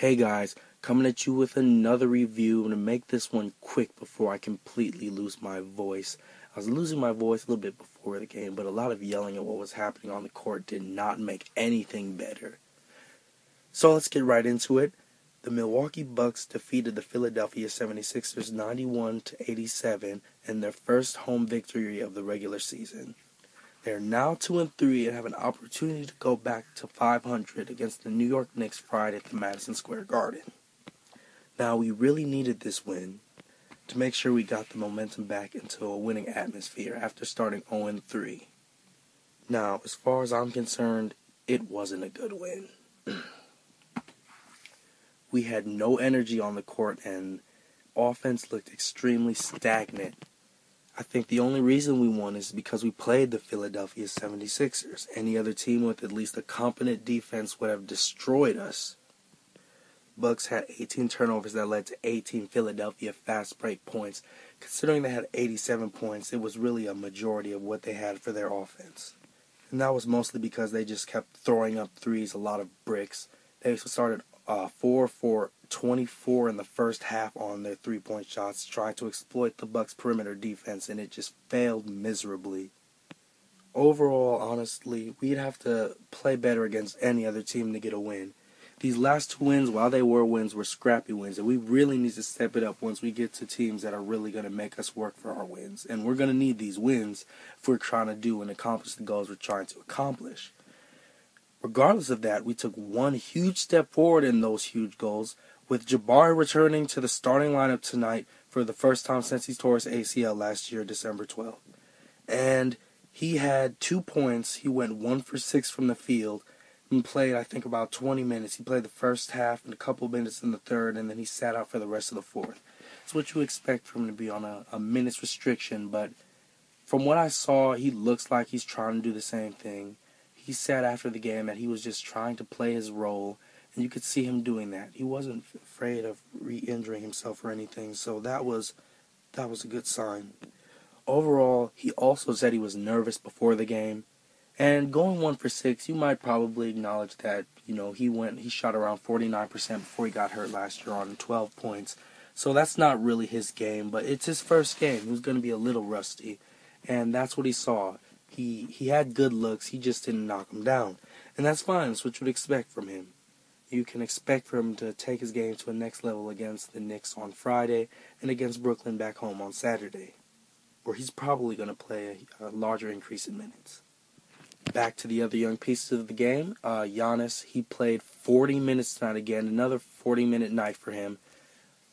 Hey guys, coming at you with another review. I'm going to make this one quick before I completely lose my voice. I was losing my voice a little bit before the game, but a lot of yelling at what was happening on the court did not make anything better. So let's get right into it. The Milwaukee Bucks defeated the Philadelphia 76ers 91-87 in their first home victory of the regular season. They are now 2-3 and have an opportunity to go back to 500 against the New York Knicks Friday at the Madison Square Garden. Now, we really needed this win to make sure we got the momentum back into a winning atmosphere after starting 0-3. Now, as far as I'm concerned, it wasn't a good win. We had no energy on the court and offense looked extremely stagnant. I think the only reason we won is because we played the Philadelphia 76ers. Any other team with at least a competent defense would have destroyed us. Bucks had 18 turnovers that led to 18 Philadelphia fast break points. Considering they had 87 points, it was really a majority of what they had for their offense. And that was mostly because they just kept throwing up threes, a lot of bricks. They started 4 for 24 in the first half on their three-point shots, trying to exploit the Bucks' perimeter defense, and it just failed miserably. Overall, honestly, we'd have to play better against any other team to get a win. These last two wins, while they were wins, were scrappy wins, and we really need to step it up once we get to teams that are really going to make us work for our wins. And we're going to need these wins if we're trying to do and accomplish the goals we're trying to accomplish. Regardless of that, we took one huge step forward in those huge goals, with Jabari returning to the starting lineup tonight for the first time since he tore his ACL last year, December 12th. And he had 2 points. He went 1 for 6 from the field and played, I think, about 20 minutes. He played the first half and a couple minutes in the third, and then he sat out for the rest of the fourth. It's what you expect from him to be on a minutes restriction, but from what I saw, he looks like he's trying to do the same thing. He said after the game that he was just trying to play his role, and you could see him doing that. He wasn't afraid of re-injuring himself or anything, so that was a good sign. Overall, he also said he was nervous before the game, and going 1 for 6, you might probably acknowledge that, he shot around 49% before he got hurt last year on 12 points, so that's not really his game, but it's his first game. He was going to be a little rusty, and that's what he saw. He had good looks, he just didn't knock him down. And that's fine, that's what you would expect from him. You can expect for him to take his game to a next level against the Knicks on Friday and against Brooklyn back home on Saturday, where he's probably going to play a larger increase in minutes. Back to the other young pieces of the game, Giannis, he played 40 minutes tonight again, another 40-minute night for him.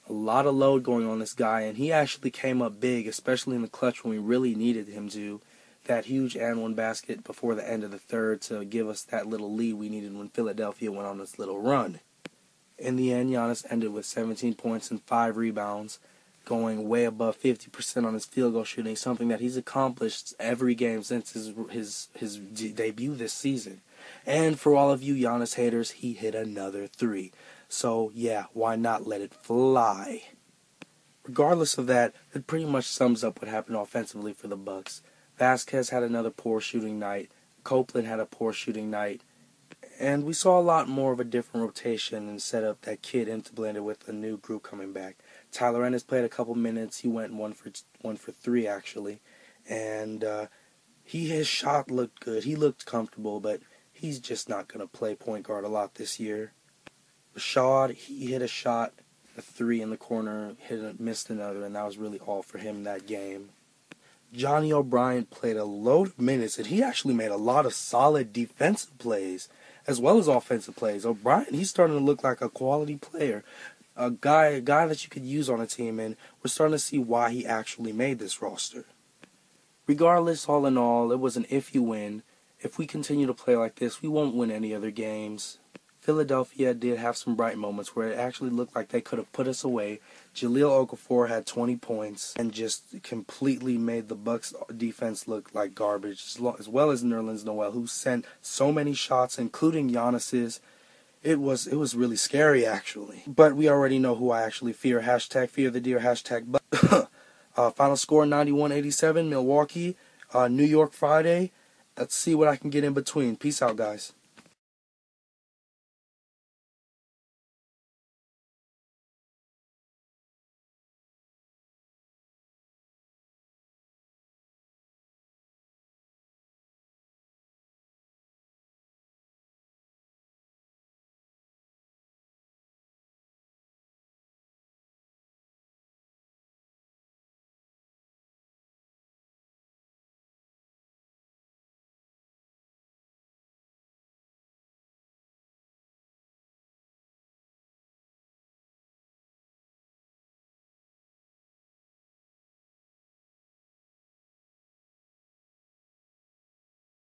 A lot of load going on this guy, and he actually came up big, especially in the clutch when we really needed him to. That huge and-one basket before the end of the third to give us that little lead we needed when Philadelphia went on this little run. In the end, Giannis ended with 17 points and 5 rebounds, going way above 50% on his field goal shooting, something that he's accomplished every game since his debut this season. And for all of you Giannis haters, he hit another 3. So, yeah, why not let it fly? Regardless of that, it pretty much sums up what happened offensively for the Bucks. Vasquez had another poor shooting night. Copeland had a poor shooting night. And we saw a lot more of a different rotation and set up that kid into blended with a new group coming back. Tyler Ennis played a couple minutes. He went 1 for 3 actually. And his shot looked good. He looked comfortable, but he's just not going to play point guard a lot this year. Rashad, he hit a shot, a 3 in the corner, missed another, and that was really all for him that game. Johnny O'Brien played a load of minutes, and he actually made a lot of solid defensive plays as well as offensive plays. O'Brien, he's starting to look like a quality player, a guy that you could use on a team, and we're starting to see why he actually made this roster. Regardless, all in all, it was an iffy win. If we continue to play like this, we won't win any other games. Philadelphia did have some bright moments where it actually looked like they could have put us away. Jahlil Okafor had 20 points and just completely made the Bucks defense look like garbage, as well as Nerlens Noel, who sent so many shots, including Giannis's. It was really scary, actually. But we already know who I actually fear. Hashtag fear the deer, hashtag final score 91-87, Milwaukee, New York Friday. Let's see what I can get in between. Peace out, guys.